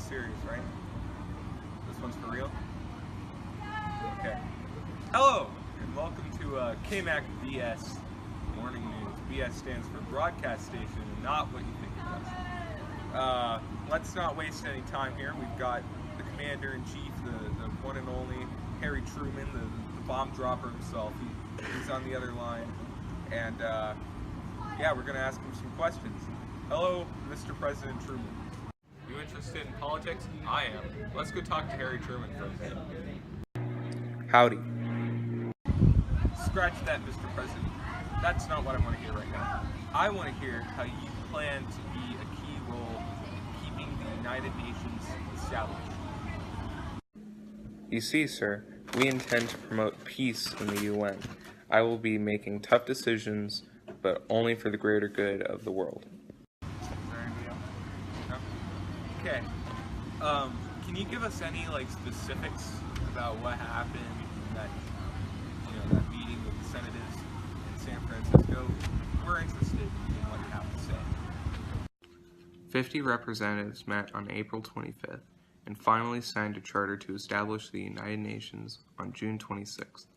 serious, right? This one's for real? Okay. Hello, and welcome to KMAK BS Morning News. BS stands for Broadcast Station, and not what you think it does. Let's not waste any time here. We've got the Commander-in-Chief, the one and only Harry Truman, the bomb dropper himself. He's on the other line, and yeah, we're gonna ask him some questions. Hello, Mr. President Truman. You interested in politics? I am. Let's go talk to Harry Truman for a minute. Howdy. Scratch that, Mr. President. That's not what I want to hear right now. I want to hear how you plan to be a key role in keeping the United Nations established. You see, sir, we intend to promote peace in the UN. I will be making tough decisions, but only for the greater good of the world. Okay. Can you give us any specifics about what happened in that that meeting with the senators in San Francisco? We're interested in what you have to say. 50 representatives met on April 25th and finally signed a charter to establish the United Nations on June 26th.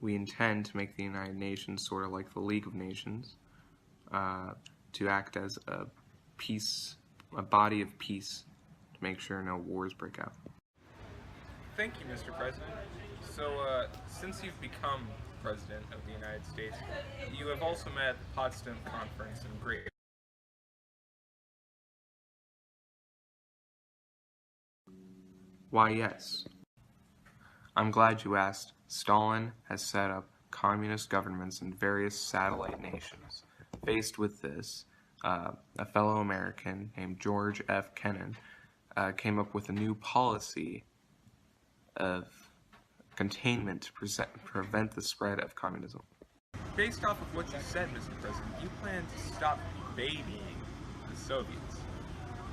We intend to make the United Nations sort of like the League of Nations, to act as a body of peace, to make sure no wars break out. Thank you, Mr. President. So, since you've become President of the United States, you have also met at the Potsdam Conference in Great. Why, yes. I'm glad you asked. Stalin has set up communist governments in various satellite nations. Faced with this, a fellow American named George F. Kennan came up with a new policy of containment to prevent the spread of communism. Based off of what you said, Mr. President, you plan to stop babying the Soviets.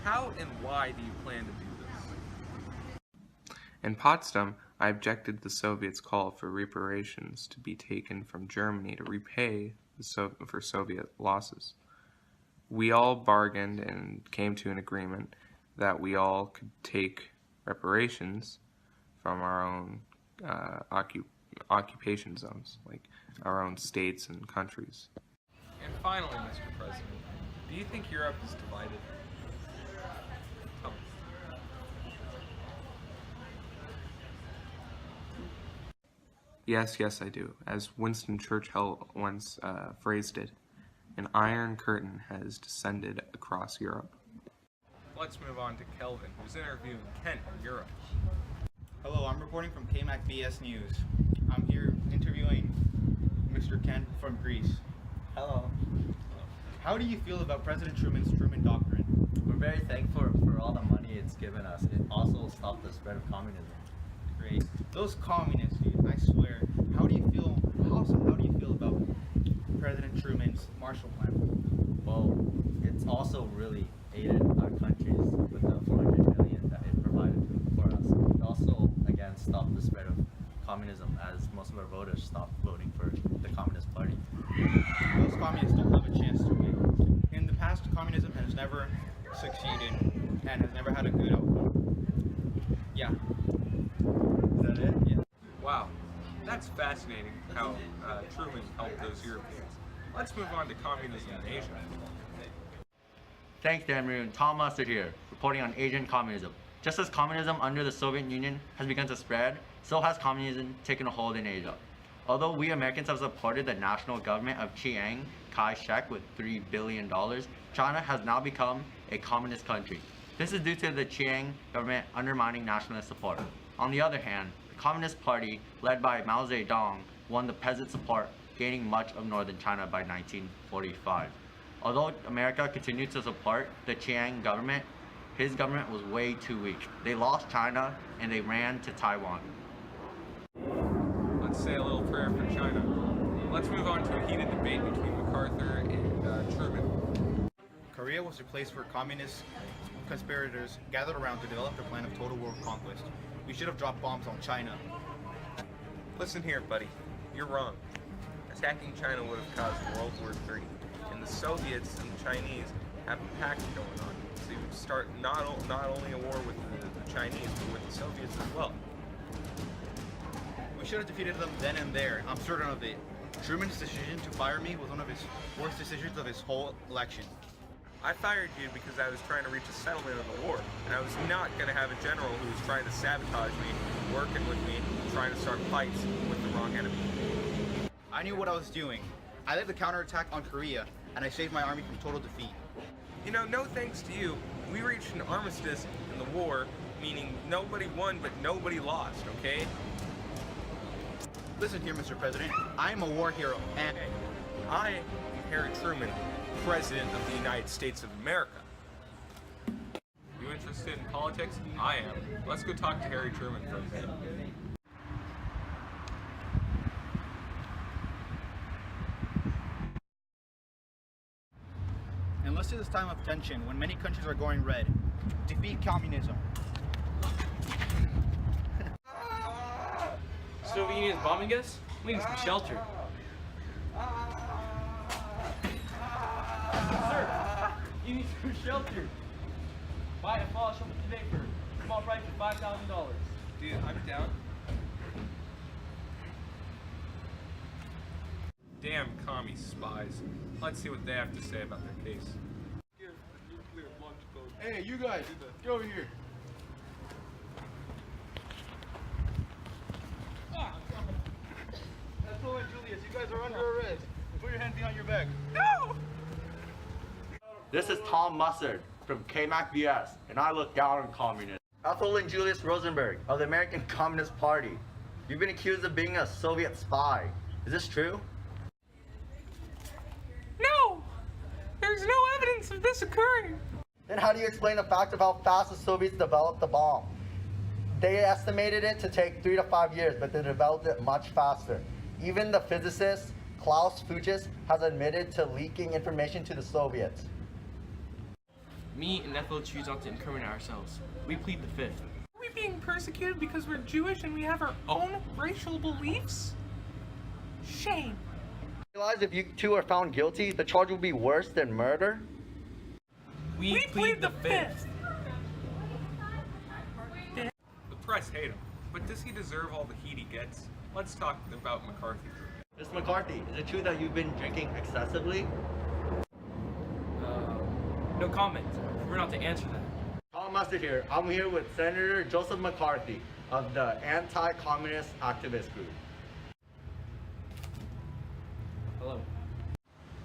How and why do you plan to do this? In Potsdam, I objected the Soviets' call for reparations to be taken from Germany to repay for Soviet losses. We all bargained and came to an agreement that we all could take reparations from our own occupation zones, like our own states and countries. And finally, Mr. President, do you think Europe is divided? Yes, I do. As Winston Churchill once phrased it, an iron curtain has descended across Europe. Let's move on to Kelvin, who's interviewing Kent in Europe. Hello, I'm reporting from KMAK BS News. I'm here interviewing Mr. Kent from Greece. Hello. How do you feel about President Truman's Truman Doctrine? We're very thankful for all the money it's given us. It also stopped the spread of communism. Great. Those communists, dude, I swear. How do you feel about President Truman's Marshall Plan? Well, it's also really aided our countries with the 400 million that it provided for us. It also, again, stopped the spread of communism as most of our voters stopped voting for the Communist Party. Those communists don't have a chance to win. In the past, communism has never succeeded and has never had a good outcome. Yeah. Is that it? Yeah. Wow, that's fascinating how Truman helped those Europeans. Let's move on to communism in Asia. Thanks, Dan Maroon. Tom Mustard here, reporting on Asian communism. Just as communism under the Soviet Union has begun to spread, so has communism taken a hold in Asia. Although we Americans have supported the national government of Chiang Kai-shek with $3 billion, China has now become a communist country. This is due to the Chiang government undermining nationalist support. On the other hand, the Communist Party, led by Mao Zedong, won the peasant support, gaining much of northern China by 1945. Although America continued to support the Chiang government, his government was way too weak. They lost China and they ran to Taiwan. Let's say a little prayer for China. Let's move on to a heated debate between MacArthur and Truman. Korea was a place where communist conspirators gathered around to develop their plan of total world conquest. We should have dropped bombs on China. Listen here, buddy. You're wrong. Attacking China would have caused World War III, and the Soviets and the Chinese have a pact going on, so you start not only a war with the Chinese, but with the Soviets as well. We should have defeated them then and there. I'm certain of it. Truman's decision to fire me was one of his worst decisions of his whole election. I fired you because I was trying to reach a settlement of the war, and I was not going to have a general who was trying to sabotage me, working with me, trying to start fights with the wrong enemy. I knew what I was doing. I led the counterattack on Korea, and I saved my army from total defeat. You know, no thanks to you, we reached an armistice in the war, meaning nobody won but nobody lost, okay? Listen here, Mr. President. I am a war hero, and I am Harry Truman, President of the United States of America. You interested in politics? I am. Let's go talk to Harry Truman for a minute. enlisted this time of tension when many countries are going red. Defeat communism. Soviet Union is bombing us? We need some shelter. Sir, you need some shelter. Buy a fall shelter today for a small price of $5,000. Dude, I'm down. Damn commie spies. Let's see what they have to say about their case. Hey, you guys, get over here. That's Chloe and Julius. You guys are under arrest. Put your hands behind your back. No! This is Tom Mustard from KMAK BS, and I look down on communists. Ethel and Julius Rosenberg of the American Communist Party. You've been accused of being a Soviet spy. Is this true? No! There's no evidence of this occurring. Then how do you explain the fact of how fast the Soviets developed the bomb? They estimated it to take 3 to 5 years, but they developed it much faster. Even the physicist Klaus Fuchs has admitted to leaking information to the Soviets. Me and Ethel choose not to incriminate ourselves. We plead the fifth. Are we being persecuted because we're Jewish and we have our own racial beliefs? Shame. Realize if you two are found guilty, the charge will be worse than murder? We plead the fifth. The press hate him, but does he deserve all the heat he gets? Let's talk about McCarthy. Mr. McCarthy, is it true that you've been drinking excessively? No comment. We're not to answer that. Tom Mustard here. I'm here with Senator Joseph McCarthy of the Anti-Communist Activist Group. Hello.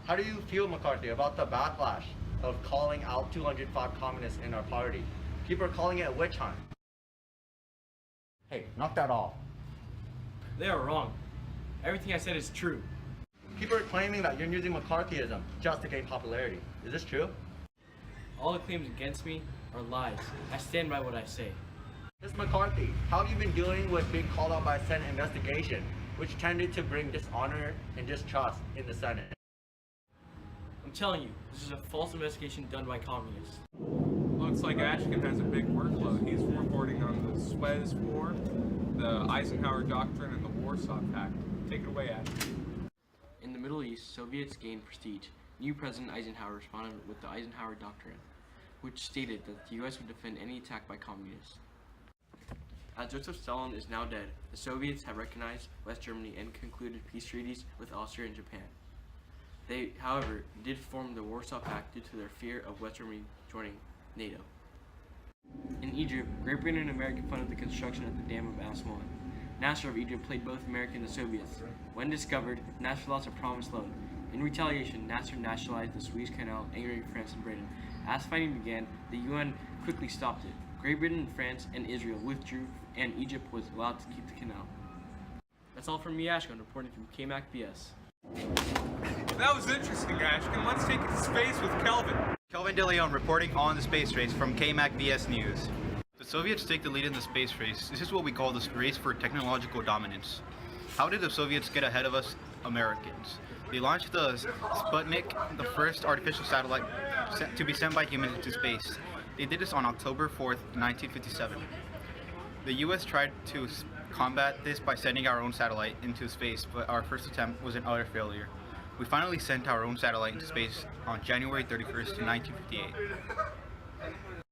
How do you feel, McCarthy, about the backlash of calling out 205 communists in our party? People are calling it a witch hunt. Hey, knock that off. They are wrong. Everything I said is true. People are claiming that you're using McCarthyism just to gain popularity. Is this true? All the claims against me are lies. I stand by what I say. Ms. McCarthy, how have you been dealing with being called out by a Senate investigation, which tended to bring dishonor and distrust in the Senate? I'm telling you, this is a false investigation done by communists. Looks like Ashkan has a big workload. He's reporting on the Suez War, the Eisenhower Doctrine, and the Warsaw Pact. Take it away, Ashkan. In the Middle East, Soviets gained prestige. New President Eisenhower responded with the Eisenhower Doctrine, which stated that the U.S. would defend any attack by communists. As Joseph Stalin is now dead, the Soviets have recognized West Germany and concluded peace treaties with Austria and Japan. They, however, did form the Warsaw Pact due to their fear of West Germany joining NATO. In Egypt, Great Britain and America funded the construction of the Dam of Aswan. Nasser of Egypt played both America and the Soviets. When discovered, Nasser lost a promised loan. In retaliation, Nasser nationalized the Suez Canal, angering France and Britain. As fighting began, the UN quickly stopped it. Great Britain, France, and Israel withdrew, and Egypt was allowed to keep the canal. That's all from me, Ashkan, reporting from KMAK BS. That was interesting, Ashkan. Let's take it to space with Kelvin. Kelvin De Leon reporting on the space race from KMAK BS News. The Soviets take the lead in the space race. This is what we call the race for technological dominance. How did the Soviets get ahead of us Americans? They launched the Sputnik, the first artificial satellite to be sent by humans into space. They did this on October 4th, 1957. The US tried to combat this by sending our own satellite into space, but our first attempt was an utter failure. We finally sent our own satellite into space on January 31st, 1958.